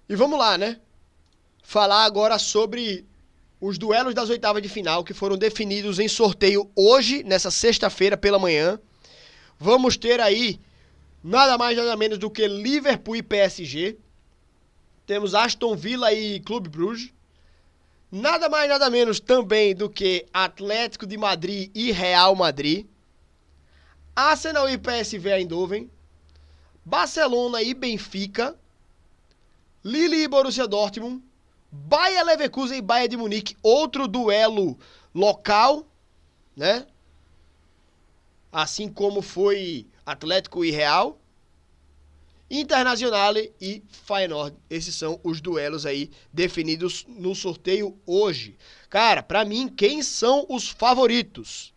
E vamos lá, né? Falar agora sobre os duelos das oitavas de final que foram definidos em sorteio hoje, nessa sexta-feira pela manhã. Vamos ter aí nada mais nada menos do que Liverpool e PSG. Temos Aston Villa e Clube Bruges. Nada mais nada menos também do que Atlético de Madrid e Real Madrid. Arsenal e PSV Eindhoven. Barcelona e Benfica. Lille e Borussia Dortmund. Bayer Leverkusen e Bayern de Munique, outro duelo local, né? Assim como foi Atlético e Real. Internacional e Feyenoord. Esses são os duelos aí definidos no sorteio hoje. Cara, pra mim, quem são os favoritos?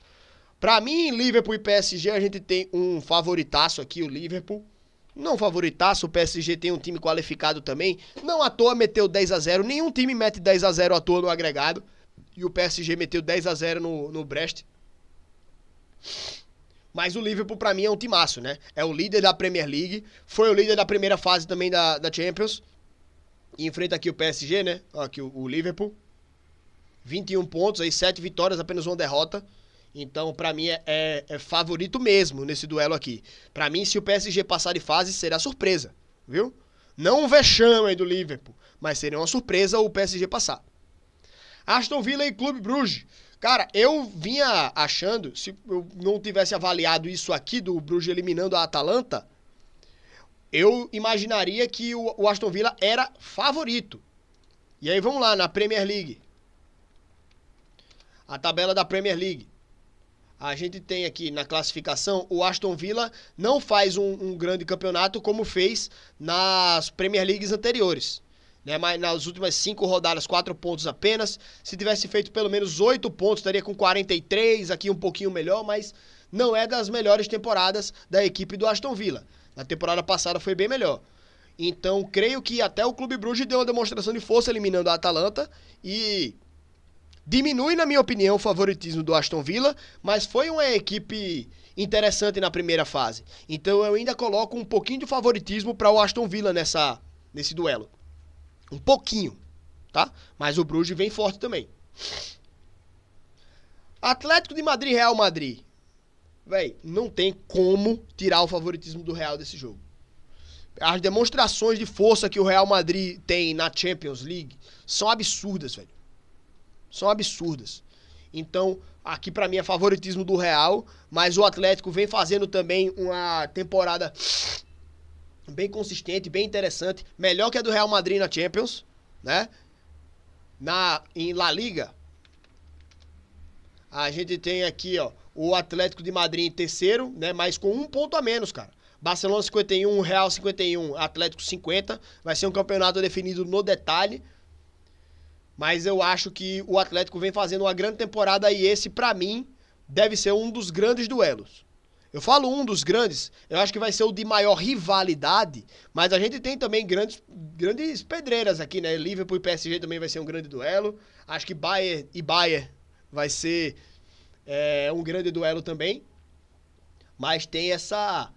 Pra mim, Liverpool e PSG, a gente tem um favoritaço aqui, o Liverpool. Não favoritaço, o PSG tem um time qualificado também. Não à toa meteu 10-0, nenhum time mete 10-0 à toa no agregado. E o PSG meteu 10-0 no Brest. Mas o Liverpool pra mim é um timaço, né? É o líder da Premier League, foi o líder da primeira fase também da Champions. E enfrenta aqui o PSG, né? Aqui o Liverpool. 21 pontos, aí 7 vitórias, apenas uma derrota. Então, pra mim, é favorito mesmo nesse duelo aqui. Pra mim, se o PSG passar de fase, será surpresa, viu? Não um vexame do Liverpool, mas seria uma surpresa o PSG passar. Aston Villa e Clube Bruges. Cara, eu vinha achando, se eu não tivesse avaliado isso aqui do Bruges eliminando a Atalanta, eu imaginaria que o Aston Villa era favorito. E aí, vamos lá, na Premier League. A tabela da Premier League. A gente tem aqui na classificação, o Aston Villa não faz um grande campeonato como fez nas Premier Leagues anteriores. Né? Mas nas últimas 5 rodadas, 4 pontos apenas. Se tivesse feito pelo menos 8 pontos, estaria com 43, aqui um pouquinho melhor, mas não é das melhores temporadas da equipe do Aston Villa. Na temporada passada foi bem melhor. Então, creio que até o Clube Bruges deu uma demonstração de força eliminando a Atalanta e diminui, na minha opinião, o favoritismo do Aston Villa, mas foi uma equipe interessante na primeira fase. Então eu ainda coloco um pouquinho de favoritismo para o Aston Villa nesse duelo. Um pouquinho, tá? Mas o Bruges vem forte também. Atlético de Madrid, Real Madrid. Véi, não tem como tirar o favoritismo do Real desse jogo. As demonstrações de força que o Real Madrid tem na Champions League são absurdas, velho. São absurdas. Então, aqui pra mim é favoritismo do Real, mas o Atlético vem fazendo também uma temporada bem consistente, bem interessante, melhor que a do Real Madrid na Champions, né? Em La Liga, a gente tem aqui, ó, o Atlético de Madrid em terceiro, né? Mas com 1 ponto a menos, cara. Barcelona 51, Real 51, Atlético 50. Vai ser um campeonato definido no detalhe. Mas eu acho que o Atlético vem fazendo uma grande temporada e esse, pra mim, deve ser um dos grandes duelos. Eu falo um dos grandes, eu acho que vai ser o de maior rivalidade, mas a gente tem também grandes pedreiras aqui, né? Liverpool e PSG também vai ser um grande duelo. Acho que Bayern e Bayern vai ser um grande duelo também. Mas tem essa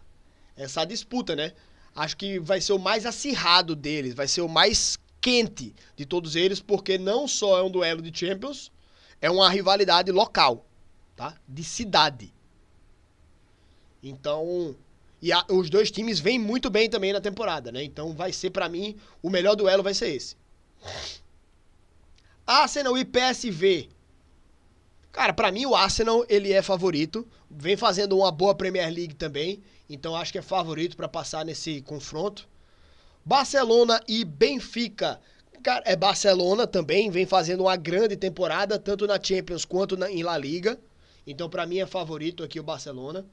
disputa, né? Acho que vai ser o mais acirrado deles, vai ser o mais quente de todos eles, porque não só é um duelo de Champions, é uma rivalidade local, tá? De cidade. Então, os dois times vêm muito bem também na temporada, né? Então vai ser, pra mim, o melhor duelo vai ser esse. Arsenal e PSV. Cara, pra mim o Arsenal, ele é favorito, vem fazendo uma boa Premier League também, então acho que é favorito pra passar nesse confronto. Barcelona e Benfica. Cara, Barcelona também vem fazendo uma grande temporada, tanto na Champions quanto em La Liga. Então, pra mim, é favorito aqui o Barcelona.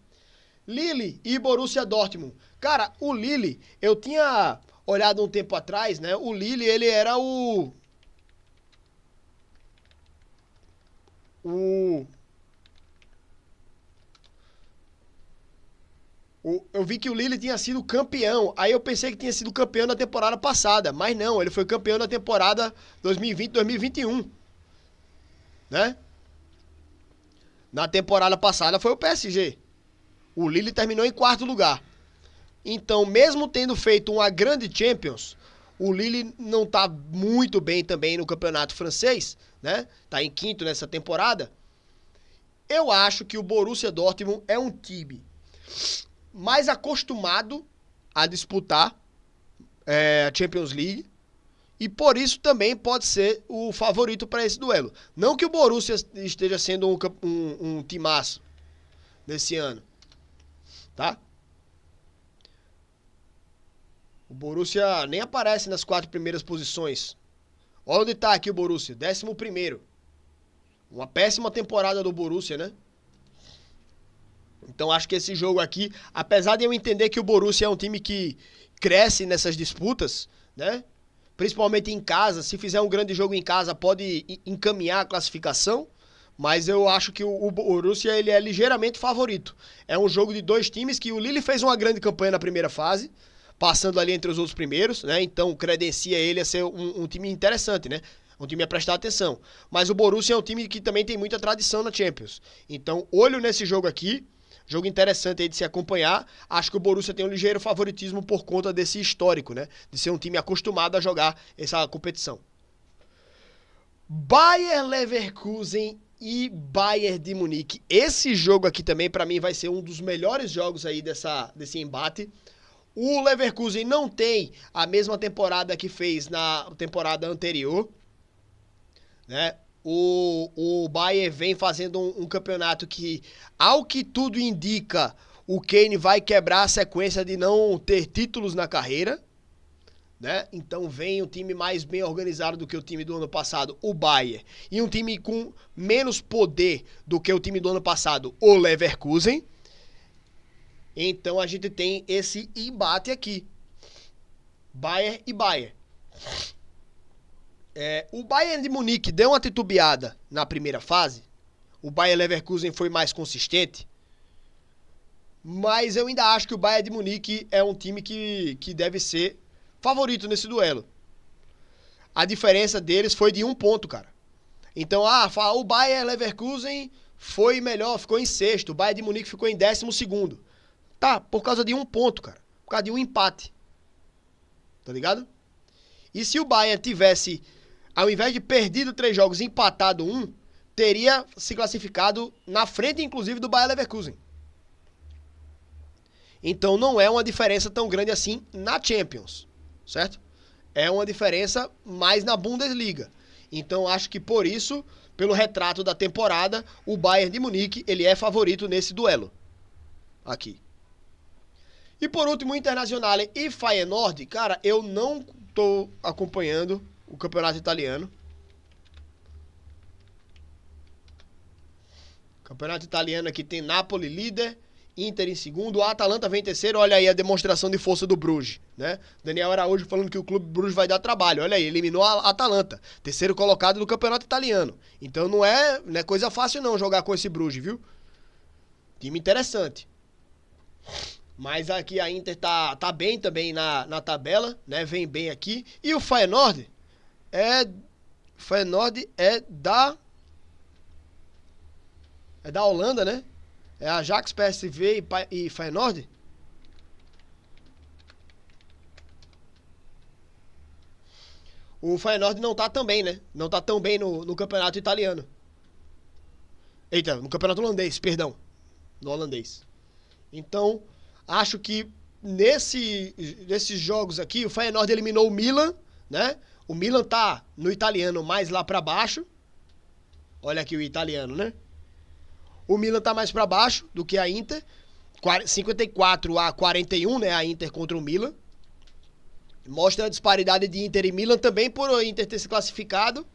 Lille e Borussia Dortmund. Cara, o Lille, eu tinha olhado um tempo atrás, né? O Lille, ele era eu vi que o Lille tinha sido campeão. Aí eu pensei que tinha sido campeão na temporada passada. Mas não, ele foi campeão na temporada 2020-2021. Né? Na temporada passada foi o PSG. O Lille terminou em 4º lugar. Então, mesmo tendo feito uma grande Champions, O Lille não tá muito bem também no campeonato francês, né? Tá em quinto nessa temporada. Eu acho que o Borussia Dortmund é um time mais acostumado a disputar a Champions League e por isso também pode ser o favorito para esse duelo. Não que o Borussia esteja sendo um timaço nesse ano, tá? O Borussia nem aparece nas 4 primeiras posições. Olha onde tá aqui o Borussia, 11º. Uma péssima temporada do Borussia, né? Então acho que esse jogo aqui, apesar de eu entender que o Borussia é um time que cresce nessas disputas, né? Principalmente em casa, se fizer um grande jogo em casa pode encaminhar a classificação, mas eu acho que o Borussia ele é ligeiramente favorito. É um jogo de 2 times que o Lille fez uma grande campanha na primeira fase, passando ali entre os outros primeiros, né? Então credencia ele a ser um time interessante, né? Um time a prestar atenção. Mas o Borussia é um time que também tem muita tradição na Champions. Então, olho nesse jogo aqui. Jogo interessante aí de se acompanhar. Acho que o Borussia tem um ligeiro favoritismo por conta desse histórico, né? De ser um time acostumado a jogar essa competição. Bayer Leverkusen e Bayern de Munique. Esse jogo aqui também, para mim, vai ser um dos melhores jogos aí desse embate. O Leverkusen não tem a mesma temporada que fez na temporada anterior, né? O Bayern vem fazendo um campeonato que, ao que tudo indica, o Kane vai quebrar a sequência de não ter títulos na carreira, né? Então vem um time mais bem organizado do que o time do ano passado, o Bayern, e um time com menos poder do que o time do ano passado, o Leverkusen. Então a gente tem esse embate aqui, Bayern e Bayern. O Bayern de Munique deu uma titubeada na primeira fase. O Bayer Leverkusen foi mais consistente. Mas eu ainda acho que o Bayern de Munique é um time que deve ser favorito nesse duelo. A diferença deles foi de 1 ponto, cara. Então, o Bayer Leverkusen foi melhor, ficou em 6º. O Bayern de Munique ficou em 12º. Tá, por causa de 1 ponto, cara. Por causa de um empate. Tá ligado? E se o Bayern tivesse, ao invés de perdido 3 jogos, empatado 1, teria se classificado na frente, inclusive, do Bayer Leverkusen. Então não é uma diferença tão grande assim na Champions, certo? É uma diferença mais na Bundesliga. Então acho que por isso, pelo retrato da temporada, o Bayern de Munique ele é favorito nesse duelo. Aqui. E por último, o Internacional e Feyenoord. Cara, eu não tô acompanhando o campeonato italiano. Campeonato italiano aqui tem Napoli líder, Inter em segundo, o Atalanta vem terceiro. Olha aí a demonstração de força do Bruges, né? Daniel Araújo falando que o clube Bruges vai dar trabalho. Olha aí, eliminou a Atalanta, terceiro colocado no campeonato italiano. Então não é coisa fácil não jogar com esse Bruges, viu? Time interessante. Mas aqui a Inter tá bem também na tabela, né? Vem bem aqui. E o Feyenoord é da Holanda, né? É Ajax, PSV e Feyenoord. O Feyenoord não tá tão bem, né? Não tá tão bem no campeonato italiano. Eita, no campeonato holandês, perdão. No holandês. Então, acho que nesses jogos aqui, o Feyenoord eliminou o Milan, né? O Milan tá no italiano mais lá pra baixo. Olha aqui o italiano, né? O Milan tá mais pra baixo do que a Inter. 54-41, né? A Inter contra o Milan. Mostra a disparidade de Inter e Milan também por o Inter ter se classificado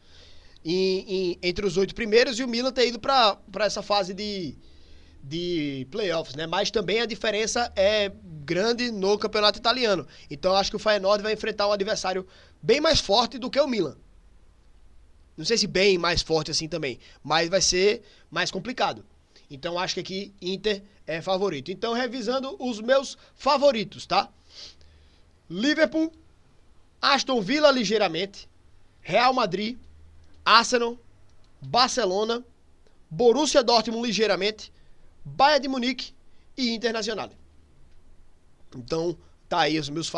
entre os 8 primeiros e o Milan ter ido pra essa fase de playoffs, né? Mas também a diferença é grande no campeonato italiano. Então eu acho que o Feyenoord vai enfrentar um adversário bem mais forte do que o Milan. Não sei se bem mais forte assim também, mas vai ser mais complicado. Então acho que aqui Inter é favorito. Então revisando os meus favoritos, tá? Liverpool, Aston Villa ligeiramente, Real Madrid, Arsenal, Barcelona, Borussia Dortmund ligeiramente, Bayern de Munique e Internacional. Então, tá aí os meus favoritos.